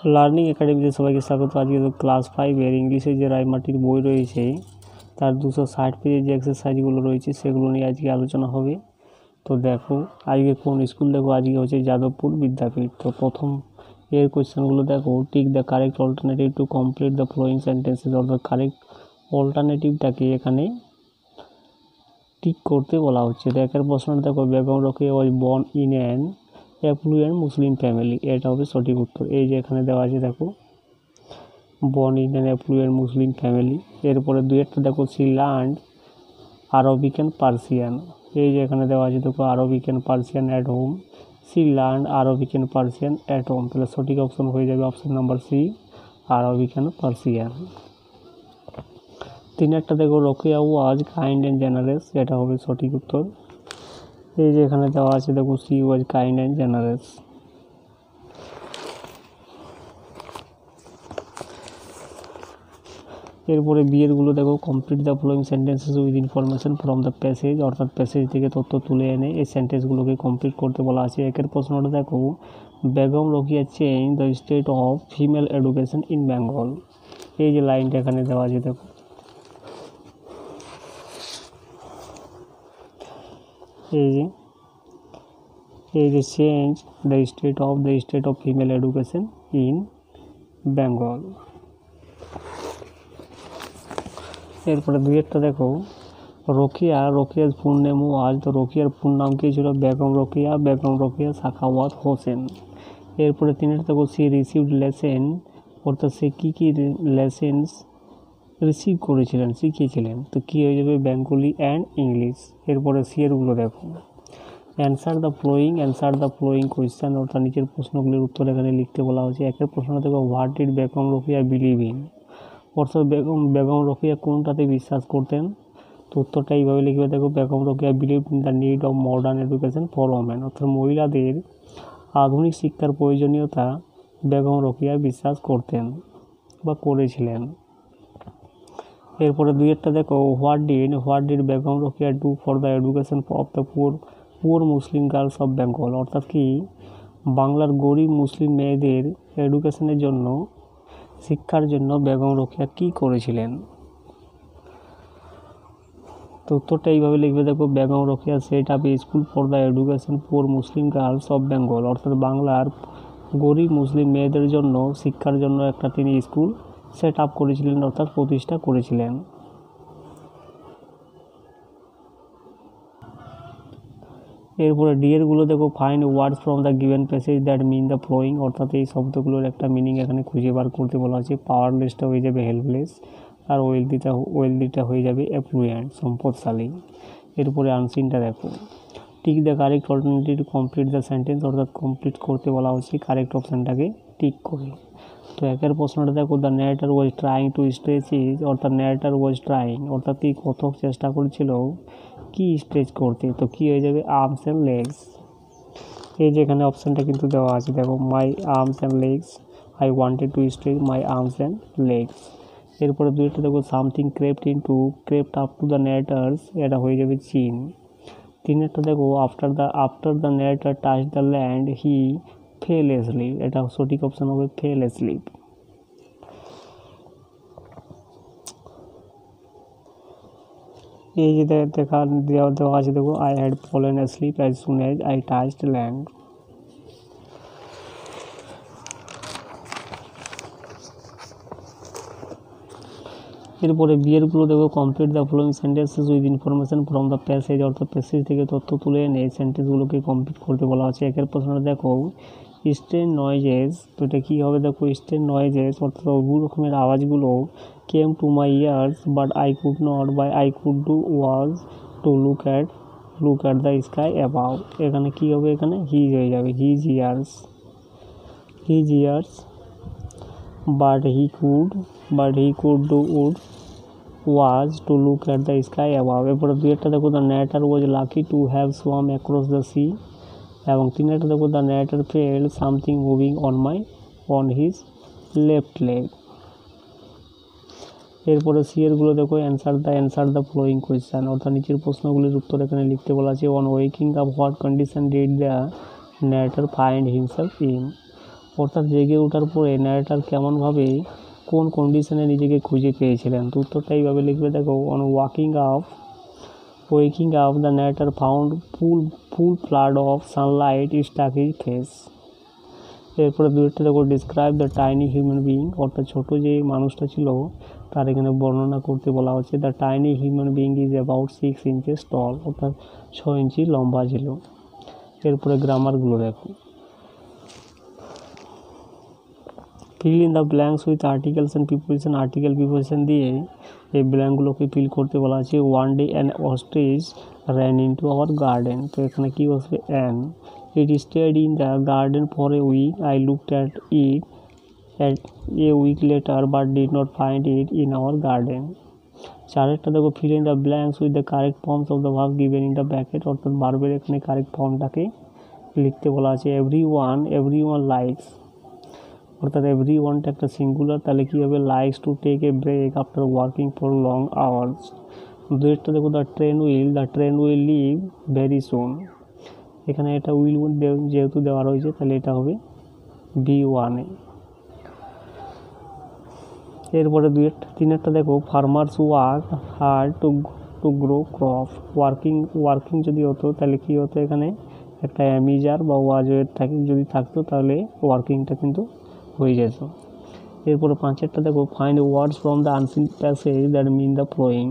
Learning একাডেমিতে সবাইকে স্বাগত। আজকে তো ক্লাস 5-এর ইংলিশের যে রায়মার্টির বই রয়েছে তার 260 পেজের যে এক্সারসাইজগুলো রয়েছে সেগুলো নিয়ে আজকে আলোচনা হবে। তো দেখো আজকে কোন স্কুল, দেখো আজকে হচ্ছে যাদবপুর বিদ্যাপীঠ। তো প্রথম এর কোয়েশ্চেনগুলো দেখো, tick the correct alternative to complete the following sentences. অর্থাৎ কারেক্ট অল্টারনেটিভটাকে এখানে টিক করতে বলা হচ্ছে। একের প্রশ্নটা দেখো, Begum Rokeya was born in an affluent Muslim family, এটা হবে সঠিক উত্তর। এই যে এখানে দেওয়া আছে দেখো, born in an affluent Muslim family. এরপরে দুইটা দেখো, she learned Arabic and Persian. এই যে এখানে দেওয়া আছে দেখো, Arabic and Persian at home. She learned Arabic and Persian at home. তাহলে সঠিক অপশন হয়ে যাবে option number C, Arabic and Persian. একটা দেখো, Rokeya was kind and generous, এটা হবে সঠিক উত্তর। এই যে এখানে দেওয়া আছে দেখো, C was kind and generous. এরপরে বিয়েরগুলো দেখো, complete the following sentences with information from the passage. অর্থাৎ প্যাসেজ থেকে তথ্য তুলে এনে এই সেন্টেন্সগুলোকে কমপ্লিট করতে বলা আছে। একের প্রশ্নটা দেখো, Begum Rokeya change the state of female education in Bengal. এই যে লাইনটা এখানে দেওয়া আছে দেখো, এই যে change the state of female education in Bengal. এরপরে দুইটা দেখো, রোকেয়ার ফুল নেম ওয়াজ। তো রোকেয়ার ফুল নাম কি ছিল? বেগম রোকেয়া সাখাওয়াত হোসেন। এরপরে তিনটা দেখো, সি রিসিভড লেসেন। অর্থাৎ সে কী লেসেন্স রিসিভ করেছিলেন, শিখিয়েছিলেন। তো কী হয়ে যাবে? Bengali and English. এরপরে সি এরগুলো দেখো, অ্যান্সার দ্য ফ্লোয়িং কোয়েশ্চেন। অর্থাৎ নিচের প্রশ্নগুলির উত্তর এখানে লিখতে বলা হয়েছে। একের প্রশ্ন দেখো, what did Begum Rokeya believe in. অর্থাৎ বেগম রোকেয়া কোনটাতে বিশ্বাস করতেন? তো উত্তরটা এইভাবে লিখবে দেখো, Begum Rokeya believe in the need of modern education for women. অর্থাৎ মহিলাদের আধুনিক শিক্ষার প্রয়োজনীয়তা বেগম রোকেয়া বিশ্বাস করতেন বা করেছিলেন। এরপরে দুইটা দেখো, what did Begum Rokeya do for the education of the poor Muslim girls of Bengal. অর্থাৎ কি বাংলার গরিব মুসলিম মেয়েদের এডুকেশনের জন্য, শিক্ষার জন্য বেগম রোকেয়া কী করেছিলেন? তো উত্তরটা এইভাবে লিখবে দেখো, Begum Rokeya set up A school for the education poor Muslim girls of Bengal. অর্থাৎ বাংলার গরিব মুসলিম মেয়েদের জন্য শিক্ষার জন্য একটা তিনি স্কুল সেট আপ করেছিলেন, অর্থাৎ প্রতিষ্ঠা করেছিলেন। এরপরে ডিএরগুলো দেখো, find words from the given passage that mean the following. অর্থাৎ এই শব্দগুলোর একটা মিনিং এখানে খুঁজে বার করতে বলা হয়েছে। পাওয়ারলেসটা হয়ে যাবে হেল্পলেস, আর ওয়েলদিটা হয়ে যাবে অ্যাফ্লুয়েন্ট, সম্পদশালী। এরপরে আনসিনটা দেখো, tick the correct alternative to complete the sentence. অর্থাৎ কমপ্লিট করতে বলা হচ্ছে, কারেক্ট অপশানটাকে টিক করে। তো একের প্রশ্নটা দেখো, the narrator was trying to stretch is. অর্থাৎ ন্যারেটর ওয়াজ ট্রাইং, অর্থাৎ কি কথক চেষ্টা করেছিল কি স্ট্রেচ করতে। তো কি হয়ে যাবে? Arms and legs. এই যে এখানে অপশানটা কিন্তু দেওয়া আছে দেখো, my arms and legs, I wanted to stretch my arms and legs. এরপরে দুইটা দেখো, something crept up to the narrators, এটা হয়ে যাবে চিন। তিনেরটা দেখো, after the narrator touch the land he fell asleep, এটা সঠিক অপশান হবে ফেল এসলিপ। এই যে দেওয়া আছে দেখো, I had fallen asleep as soon as I touched land. এরপরে বিয়েরগুলো দেখো, complete the following sentences with information from the passage. অর্থাৎ প্যাসেজ থেকে তথ্য তুলে এনে এই সেন্টেন্সগুলোকে কমপ্লিট করতে বলা আছে। একের প্রশ্নটা দেখো, স্ট্রেন নয়েজেস। তো এটা কী হবে দেখো, স্ট্রেন নয়েজেস অর্থাৎ বহু রকমের আওয়াজগুলো came to my ears but I could not by I could do was to look at the sky above. এখানে কী হবে? এখানে হিজ হয়ে যাবে, his ears but he could do was to look at the sky above. এরপরে দুইটা দেখো, the narrator was lucky to have swam across the sea. এবং তিনটা দেখো, the narrator fell something moving on his left leg. এরপরে C এরগুলো দেখো, answer the following question. অর্থাৎ নিচের প্রশ্নগুলির উত্তর এখানে লিখতে বলা আছে। On waking up what condition did the narrator find himself in. অর্থাৎ জেগে ওঠার পরে ন্যারেটার কেমনভাবে কোন কন্ডিশনে নিজেকে খুঁজে পেয়েছিলেন। তো উত্তরটা এইভাবে লিখবে, দেখো on waking up the narrator found full flood of sunlight stuck his face. এরপরে দুইটা দেখো describe the tiny human being, অর্থাৎ ছোট যে মানুষটা ছিল তার এখানে বর্ণনা করতে বলা হচ্ছে। The tiny human being is about 6 inches tall, অর্থাৎ 6 ইঞ্চি লম্বা ছিল। এরপরে গ্রামারগুলো দেখো, fill in the blanks with articles and preposition. Article preposition দিয়ে এই ব্ল্যাঙ্কগুলোকে ফিল করতে বলা আছে। One day an ostrich ran into our garden, তো এখানে কী বসবে an. It stayed in the garden for a week, I looked at it a week later but did not find it in our garden. চারেরটা দেখো fill in the blanks with the correct forms of the verb given in the bracket, অর্থাৎ ভার্বের এখানে correct ফর্মটাকে লিখতে বলা আছে। Everyone likes, অর্থাৎ এভরিওয়ানটা একটা singular, তাহলে কী হবে likes to take a break after working for long hours. দুইটা দেখো the train will leave very soon, এখানে এটা উইল যেহেতু দেওয়া রয়েছে তাহলে এটা হবে B1-এ। এরপরে তিনেরটা দেখো farmers work hard to grow crop. Working যদি হতো তাহলে কী হতো, এখানে একটা অ্যামিজার বা ওয়াজওয়ের যদি থাকতো তাহলে ওয়ার্কিংটা কিন্তু হয়ে যেত। এরপরে পাঁচেরটা দেখো find words from the unseen passage that mean the following,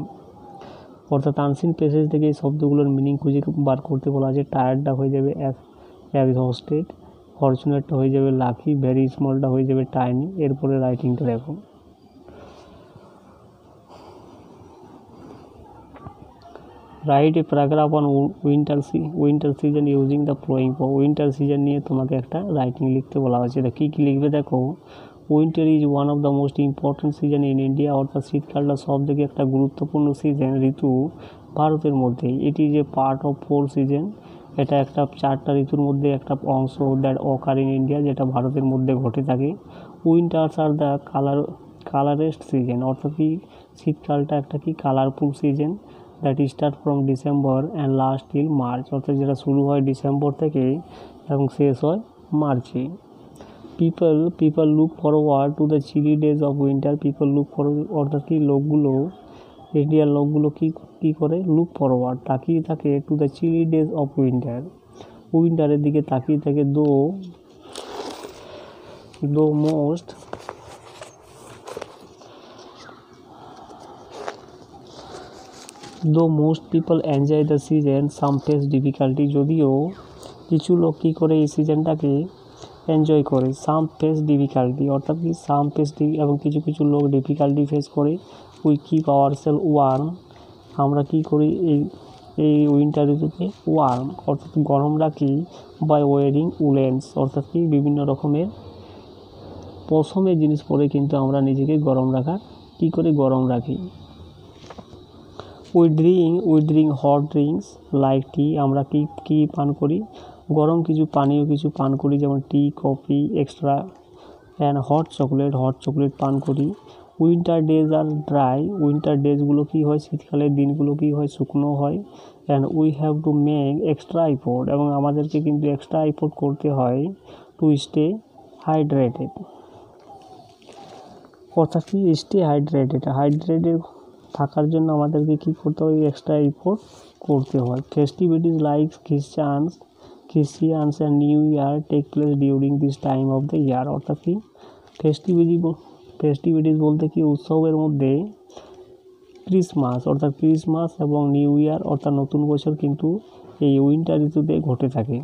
অর্থাৎ আনসিন প্যাসেজ থেকে এই শব্দগুলোর মিনিং খুঁজে বার করতে বলা আছে। টায়ার্ডটা হয়ে যাবে এক্সহস্টেড, ফরচুনেটটা হয়ে যাবে লাকি, ভেরি স্মলটা হয়ে যাবে টাইনি। এরপরে রাইটিংটা দেখো, write a paragraph on winter season using the following form. Winter season নিয়ে তোমাকে একটা রাইটিং লিখতে বলা হয়েছে। এটা কী লিখবে দেখো, winter is one of the most important season in India, অর্থাৎ শীতকালটা সব থেকে একটা গুরুত্বপূর্ণ সিজন ঋতু ভারতের মধ্যে। এটি is a part of 4 season, এটা একটা 4টা ঋতুর মধ্যে একটা অংশ দ্যাট অকার ইন ইন্ডিয়া, যেটা ভারতের মধ্যে ঘটে থাকে। উইন্টার্স আর দ্য কালারেস্ট সিজন, অর্থাৎ কি শীতকালটা একটা কি colourful season that start from December and last till March, অর্থাৎ যেটা শুরু হয় ডিসেম্বর থেকে এবং শেষ হয় মার্চে। People look forward to the chilly days of winter. অর্থাৎ কি লোকগুলো, ইন্ডিয়ার লোকগুলো কী করে, লুক ফরওয়ার্ড তাকিয়ে থাকে to the chilly days of উইন্টারের দিকে তাকিয়ে থাকে। Though most people enjoy the season some face difficulty, যদিও কিছু লোক কী করে এই সিজনটাকে এনজয় করে। সাম ফেস ডিফিকাল্টি, অর্থাৎ কি সাম ফেস এবং কিছু লোক ডিফিকাল্টি ফেস করে। উই কিপ আওয়ারসেলফ ওয়ার্ম, আমরা কী করি এই উইন্টার ঋতুতে ওয়ার্ম, অর্থাৎ গরম রাখি। বাই ওয়ারিং উলেন্স, অর্থাৎ কি বিভিন্ন রকমের পশমের জিনিস পরে কিন্তু আমরা নিজেকে গরম রাখি। We drink hot drinks like tea, আমরা কি পান করি, গরম কিছু পান করি, যেমন tea, coffee, extra and hot chocolate পান করি। Winter days are dry, winter ডেজগুলো কী হয়, শীতকালের দিনগুলো কী হয়, শুকনো হয়। And we have to make extra effort, এবং আমাদেরকে কিন্তু এক্সট্রা এফোর্ট করতে হয় টু স্টে হাইড্রেটেড, অর্থাৎ কি স্টে হাইড্রেটেড থাকার জন্য আমাদেরকে কী করতে হয়, এক্সট্রা এফোর্ট করতে হয়। Festivities like Christmas and new year take place during this time of the year, অর্থাৎ কি ফেস্টিভিটিস বলতে কি উৎসবের মধ্যে ক্রিসমাস এবং নিউ ইয়ার অর্থাৎ নতুন বছর কিন্তু এই উইন্টার ঋতুতে ঘটে থাকে।